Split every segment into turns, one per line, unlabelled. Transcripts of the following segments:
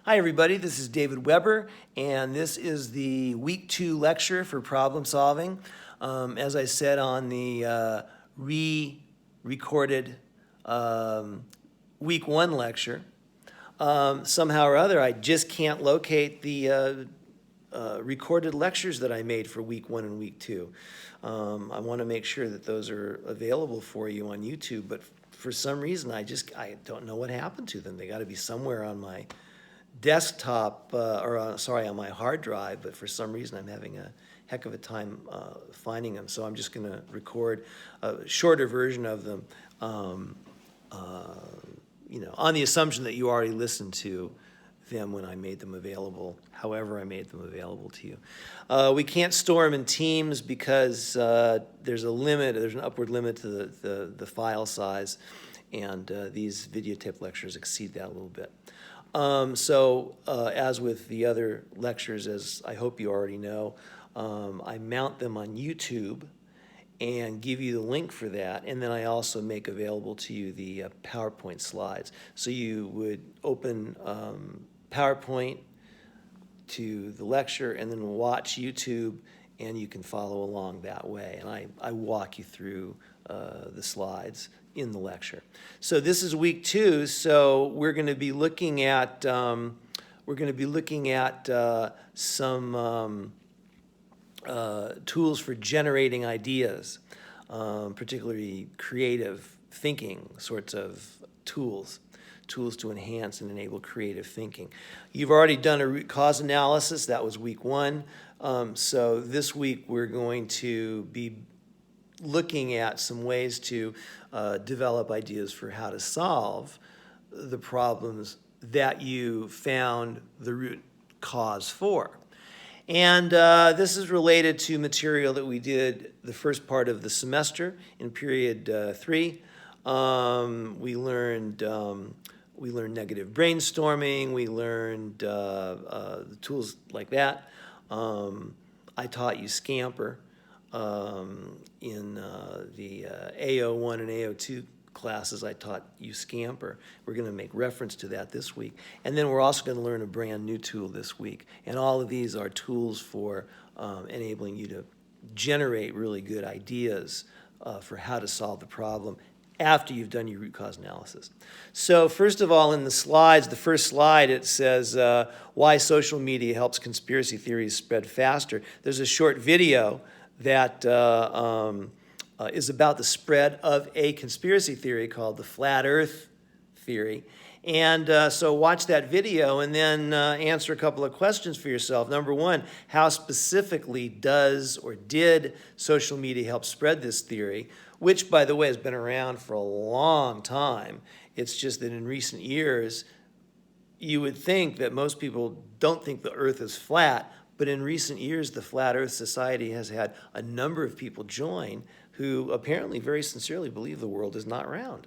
Hi everybody, this is David Weber, and this is the Week 2 lecture for problem solving. As I said on the re-recorded Week 1 lecture, somehow or other I just can't locate the recorded lectures that I made for Week 1 and Week 2. I want to make sure that those are available for you on YouTube, but for some reason I don't know what happened to them. They got to be somewhere on my desktop, on my hard drive, but for some reason I'm having a heck of a time finding them. So I'm just going to record a shorter version of them, on the assumption that you already listened to them when I made them available, however I made them available to you. We can't store them in Teams because there's an upward limit to the file size, and these videotape lectures exceed that a little bit. As with the other lectures, as I hope you already know, I mount them on YouTube and give you the link for that, and then I also make available to you the PowerPoint slides. So you would open PowerPoint to the lecture and then watch YouTube, and you can follow along that way. And I walk you through the slides in the lecture. So this is Week 2. So we're going to be looking at some tools for generating ideas, particularly creative thinking sorts of tools to enhance and enable creative thinking. You've already done a root cause analysis. That was Week 1. So this week we're going to be looking at some ways to develop ideas for how to solve the problems that you found the root cause for. And this is related to material that we did the first part of the semester in period 3. We learned negative brainstorming. We learned tools like that. I taught you Scamper in the A01 and A02 classes. I taught you Scamper. We're going to make reference to that this week. And then we're also going to learn a brand new tool this week. And all of these are tools for enabling you to generate really good ideas for how to solve the problem after you've done your root cause analysis. So first of all, in the slides, the first slide, it says why social media helps conspiracy theories spread faster. There's a short video that is about the spread of a conspiracy theory called the Flat Earth theory. And so watch that video and then answer a couple of questions for yourself. Number one, how specifically does or did social media help spread this theory, which, by the way, has been around for a long time. It's just that in recent years, you would think that most people don't think the Earth is flat, but in recent years, the Flat Earth Society has had a number of people join who apparently very sincerely believe the world is not round.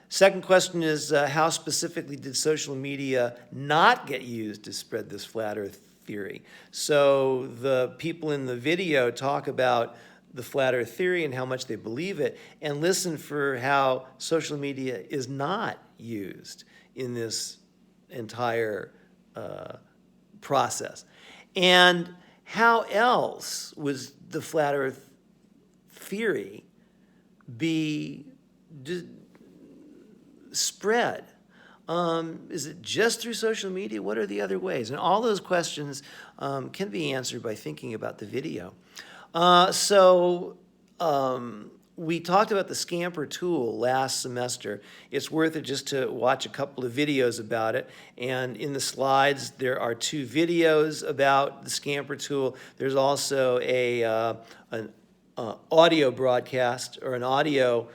Second question is, how specifically did social media not get used to spread this Flat Earth theory? So the people in the video talk about the Flat Earth theory and how much they believe it, and listen for how social media is not used in this entire process. And how else was the Flat Earth theory be spread? Is it just through social media? What are the other ways? And all those questions can be answered by thinking about the video. We talked about the Scamper tool last semester. It's worth it just to watch a couple of videos about it. And in the slides, there are 2 videos about the Scamper tool. There's also an audio broadcast or an audio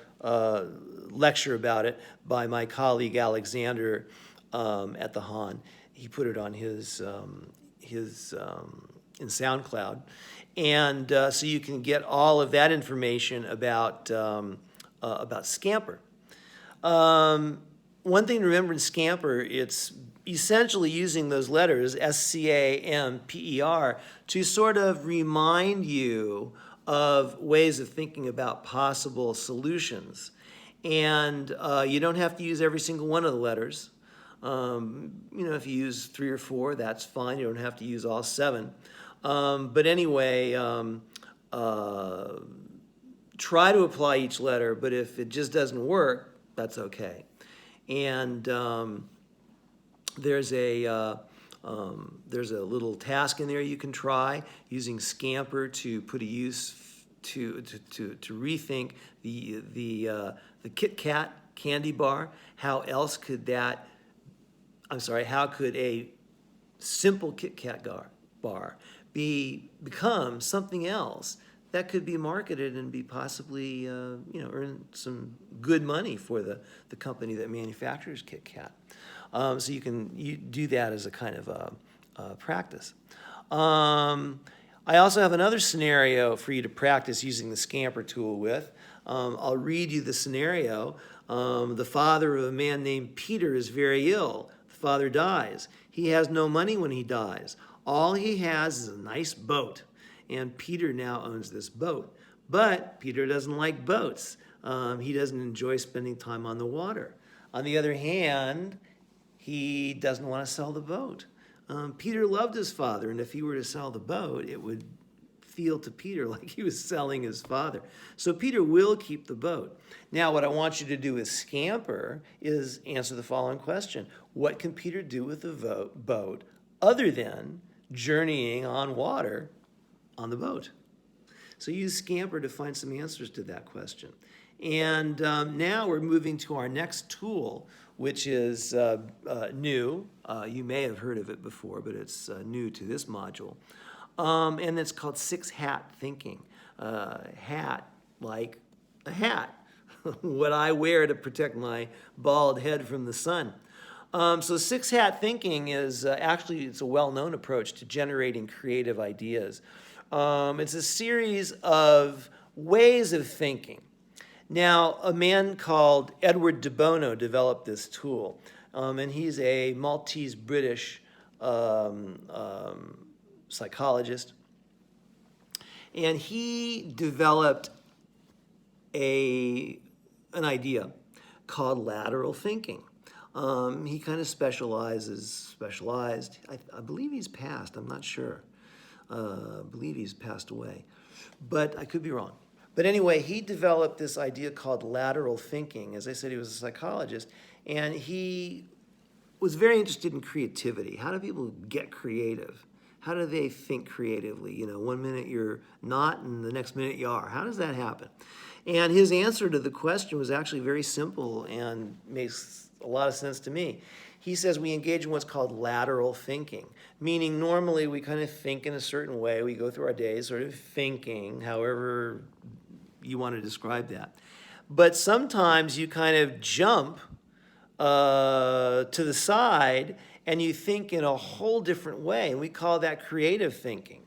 lecture about it by my colleague Alexander at the Han. He put it on his in SoundCloud. And so you can get all of that information about Scamper. One thing to remember in Scamper, it's essentially using those letters, SCAMPER, to sort of remind you of ways of thinking about possible solutions. And you don't have to use every single one of the letters. You know, if you use 3 or 4, that's fine. You don't have to use all 7. But anyway, try to apply each letter, but if it just doesn't work, that's okay. And there's a little task in there you can try using Scamper to put a use to rethink the Kit Kat candy bar. How else could that? I'm sorry. How could a simple Kit Kat bar become something else that could be marketed and be possibly earn some good money for the company that manufactures Kit Kat? So you do that as a kind of practice. I also have another scenario for you to practice using the Scamper tool with. I'll read you the scenario. The father of a man named Peter is very ill. The father dies. He has no money when he dies. All he has is a nice boat. And Peter now owns this boat. But Peter doesn't like boats. He doesn't enjoy spending time on the water. On the other hand, he doesn't want to sell the boat. Peter loved his father, and if he were to sell the boat, it would feel to Peter like he was selling his father. So Peter will keep the boat. Now, what I want you to do with Scamper is answer the following question. What can Peter do with the boat other than journeying on water on the boat? So use Scamper to find some answers to that question. And now we're moving to our next tool, which is new. You may have heard of it before, but it's new to this module. And it's called 6-hat thinking. Hat, like a hat, what I wear to protect my bald head from the sun. So 6-hat thinking is actually, it's a well-known approach to generating creative ideas. It's a series of ways of thinking. Now, a man called Edward de Bono developed this tool, and he's a Maltese-British psychologist. And he developed an idea called lateral thinking. He kind of specialized. I believe he's passed. I'm not sure. I believe he's passed away, but I could be wrong. But anyway, he developed this idea called lateral thinking. As I said, he was a psychologist, and he was very interested in creativity. How do people get creative? How do they think creatively? You know, one minute you're not, and the next minute you are. How does that happen? And his answer to the question was actually very simple and makes a lot of sense to me. He says we engage in what's called lateral thinking, meaning normally we kind of think in a certain way. We go through our days sort of thinking, however you want to describe that. But sometimes you kind of jump to the side and you think in a whole different way. And we call that creative thinking.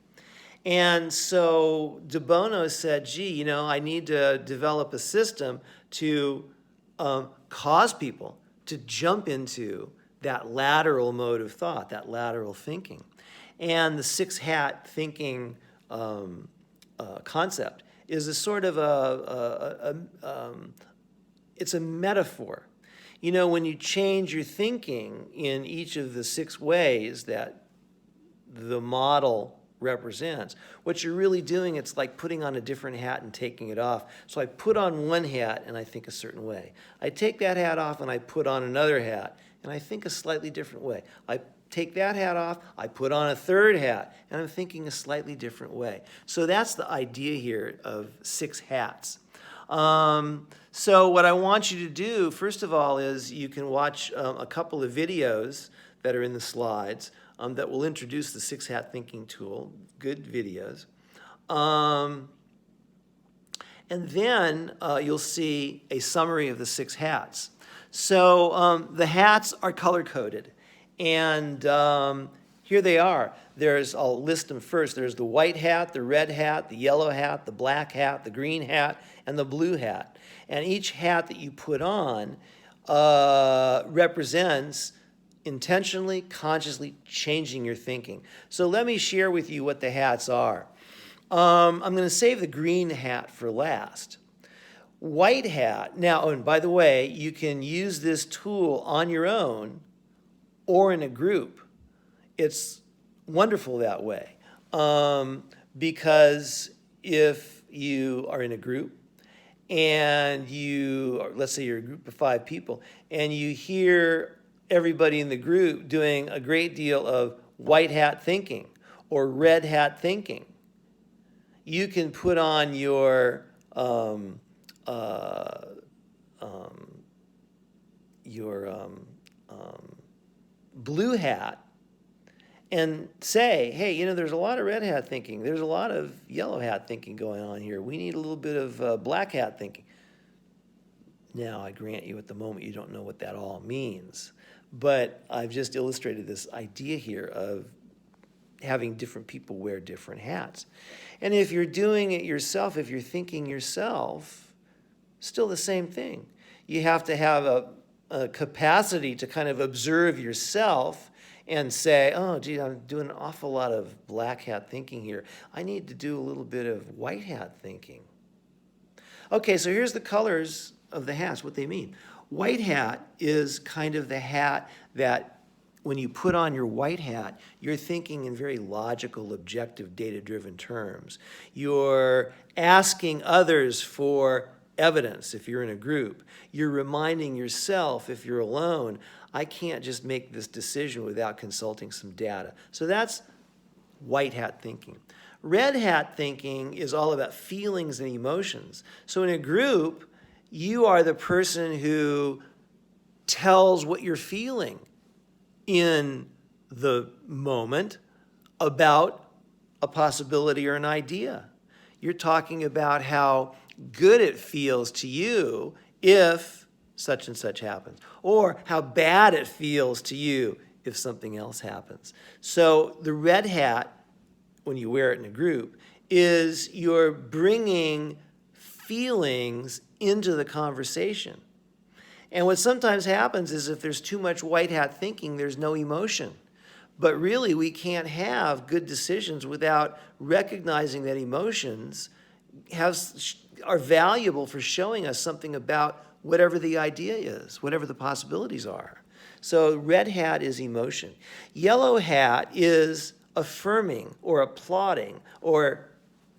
And so de Bono said, gee, you know, I need to develop a system to cause people to jump into that lateral mode of thought, that lateral thinking. And the 6-hat thinking concept is a sort of it's a metaphor. You know, when you change your thinking in each of the 6 ways that the model represents, what you're really doing, it's like putting on a different hat and taking it off. So I put on one hat and I think a certain way. I take that hat off and I put on another hat and I think a slightly different way. I take that hat off, I put on a third hat, and I'm thinking a slightly different way. So that's the idea here of 6 hats. So what I want you to do, first of all, is you can watch a couple of videos that are in the slides that will introduce the 6-hat thinking tool, good videos. And then you'll see a summary of the 6 hats. So the hats are color-coded. And here they are. I'll list them first. There's the white hat, the red hat, the yellow hat, the black hat, the green hat, and the blue hat. And each hat that you put on represents intentionally, consciously changing your thinking. So let me share with you what the hats are. I'm going to save the green hat for last. White hat. Now, and by the way, you can use this tool on your own or in a group, it's wonderful that way. Because if you are in a group and let's say you're a group of 5 people, and you hear everybody in the group doing a great deal of white hat thinking or red hat thinking, you can put on your blue hat and say, hey, you know, there's a lot of red hat thinking. There's a lot of yellow hat thinking going on here. We need a little bit of black hat thinking. Now, I grant you at the moment you don't know what that all means, but I've just illustrated this idea here of having different people wear different hats. And if you're doing it yourself, if you're thinking yourself, still the same thing. You have to have a capacity to kind of observe yourself and say, oh, gee, I'm doing an awful lot of black hat thinking here. I need to do a little bit of white hat thinking. Okay, so here's the colors of the hats, what they mean. White hat is kind of the hat that when you put on your white hat, you're thinking in very logical, objective, data-driven terms. You're asking others for evidence if you're in a group. You're reminding yourself if you're alone, I can't just make this decision without consulting some data. So that's white hat thinking. Red hat thinking is all about feelings and emotions. So in a group, you are the person who tells what you're feeling in the moment about a possibility or an idea. You're talking about how good it feels to you if such and such happens, or how bad it feels to you if something else happens. So the red hat, when you wear it in a group, is you're bringing feelings into the conversation. And what sometimes happens is if there's too much white hat thinking, there's no emotion. But really, we can't have good decisions without recognizing that emotions are valuable for showing us something about whatever the idea is, whatever the possibilities are. So red hat is emotion. Yellow hat is affirming or applauding or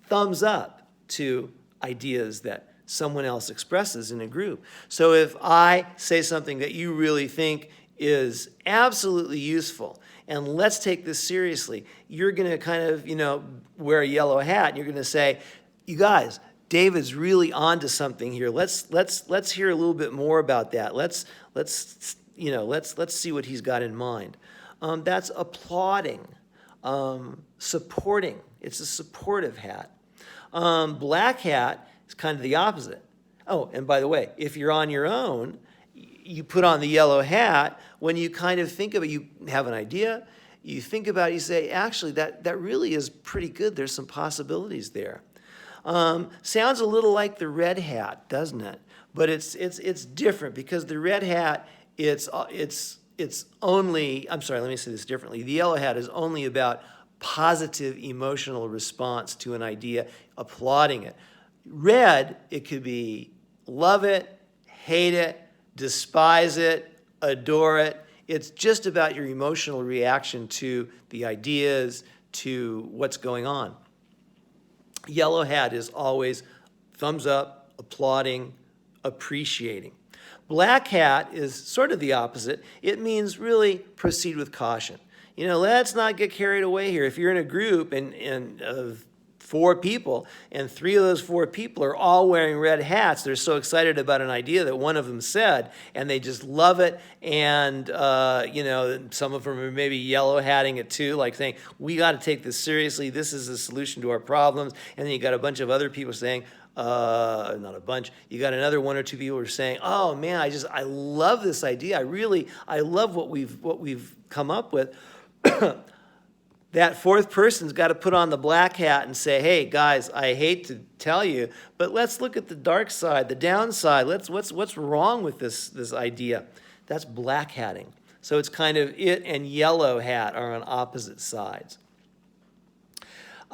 thumbs up to ideas that someone else expresses in a group. So if I say something that you really think is absolutely useful, and let's take this seriously, you're going to kind of, wear a yellow hat, and you're going to say, you guys, David's really onto something here. Let's hear a little bit more about that. Let's see what he's got in mind. That's applauding, supporting. It's a supportive hat. Black hat is kind of the opposite. Oh, and by the way, if you're on your own, you put on the yellow hat when you kind of think of it, you have an idea, you think about it, you say, actually, that really is pretty good. There's some possibilities there. Sounds a little like the red hat, doesn't it? But it's different because the red hat, it's only, I'm sorry, let me say this differently. The yellow hat is only about positive emotional response to an idea, applauding it. Red, it could be love it, hate it, despise it, adore it. It's just about your emotional reaction to the ideas, to what's going on. Yellow hat is always thumbs up, applauding, appreciating. Black hat is sort of the opposite. It means really proceed with caution. Let's not get carried away here. If you're in a group and of 4 people, and 3 of those 4 people are all wearing red hats, they're so excited about an idea that one of them said, and they just love it, and some of them are maybe yellow hatting it too, like saying, we got to take this seriously, this is the solution to our problems. And then you got a bunch of other people saying, not a bunch, you got another 1 or 2 people who are saying, oh man, I love this idea, I love what we've come up with. That 4th person's got to put on the black hat and say, hey, guys, I hate to tell you, but let's look at the dark side, the downside. What's wrong with this idea? That's black hatting. So it's kind of it and yellow hat are on opposite sides.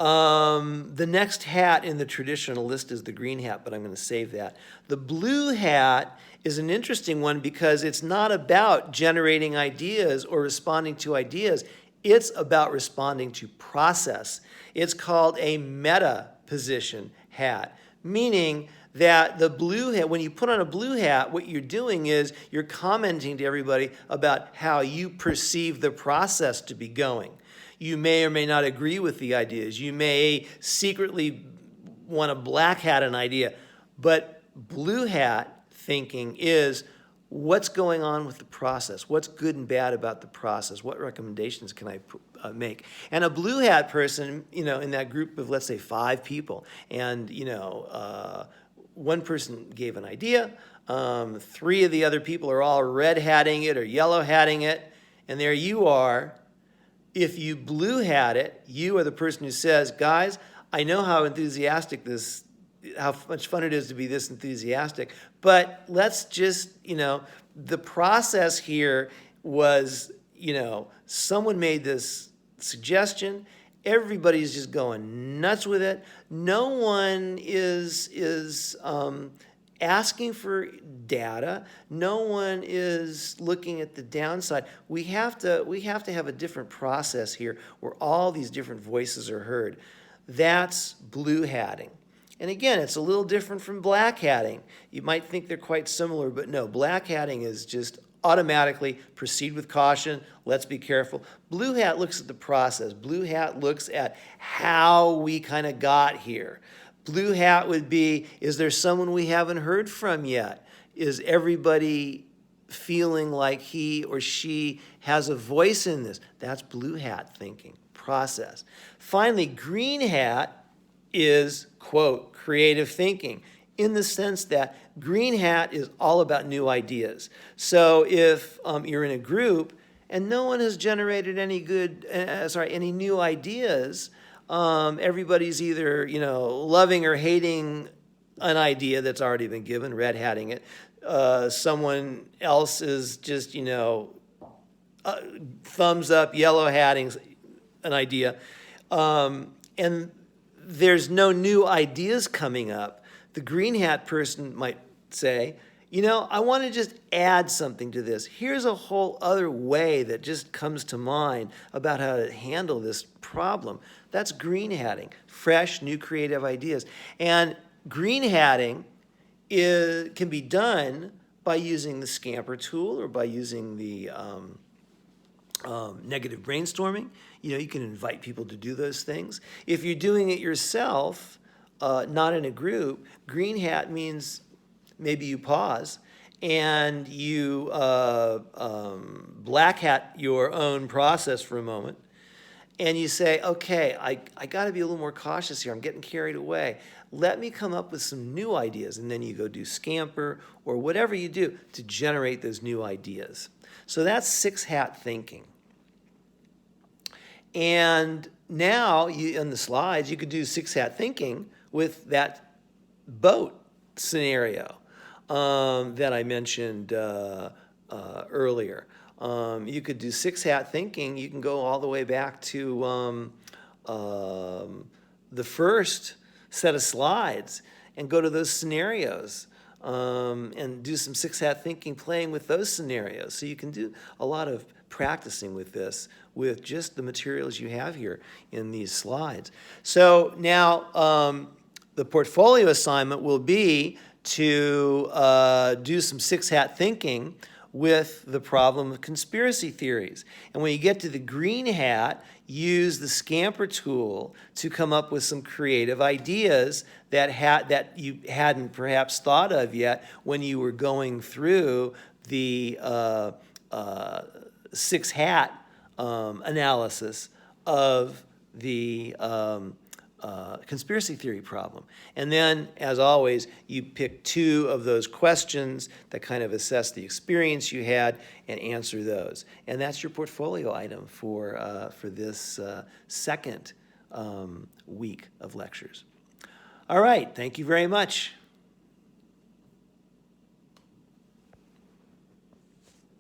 The next hat in the traditional list is the green hat, but I'm going to save that. The blue hat is an interesting one because it's not about generating ideas or responding to ideas. It's about responding to process. It's called a meta position hat, meaning that the blue hat, when you put on a blue hat, what you're doing is you're commenting to everybody about how you perceive the process to be going. You may or may not agree with the ideas. You may secretly want to black hat an idea, but blue hat thinking is what's going on with the process? What's good and bad about the process? What recommendations can I make? And a blue hat person, in that group of, let's say, 5 people, and, one person gave an idea, 3 of the other people are all red hatting it or yellow hatting it, and there you are. If you blue hat it, you are the person who says, guys, I know how much fun it is to be this enthusiastic, but let's just, the process here was, someone made this suggestion, everybody's just going nuts with it. No one is asking for data. No one is looking at the downside. We have to have a different process here where all these different voices are heard. That's blue hatting. And again, it's a little different from black hatting. You might think they're quite similar, but no, black hatting is just automatically proceed with caution, let's be careful. Blue hat looks at the process. Blue hat looks at how we kind of got here. Blue hat would be, is there someone we haven't heard from yet? Is everybody feeling like he or she has a voice in this? That's blue hat thinking, process. Finally, green hat is, quote, creative thinking, in the sense that green hat is all about new ideas. So if you're in a group and no one has generated any any new ideas, everybody's either, loving or hating an idea that's already been given, red hatting it. Someone else is just, thumbs up, yellow hatting an idea. And there's no new ideas coming up. The green hat person might say, I want to just add something to this. Here's a whole other way that just comes to mind about how to handle this problem. That's green hatting, fresh, new creative ideas. And green hatting can be done by using the Scamper tool or by using the negative brainstorming. You can invite people to do those things. If you're doing it yourself, not in a group, green hat means maybe you pause and you black hat your own process for a moment, and you say, okay, I got to be a little more cautious here. I'm getting carried away. Let me come up with some new ideas, and then you go do Scamper or whatever you do to generate those new ideas. So that's 6 hat thinking. And now, on the slides, you could do 6 hat thinking with that boat scenario that I mentioned earlier. You could do 6 hat thinking. You can go all the way back to the first set of slides and go to those scenarios and do some 6 hat thinking playing with those scenarios. So you can do a lot of practicing with this with just the materials you have here in these slides. So now the portfolio assignment will be to do some 6 hat thinking with the problem of conspiracy theories. And when you get to the green hat, use the Scamper tool to come up with some creative ideas that you hadn't perhaps thought of yet when you were going through the 6 hat analysis of the conspiracy theory problem. And then, as always, you pick 2 of those questions that kind of assess the experience you had and answer those. And that's your portfolio item for this second week of lectures. All right, thank you very much.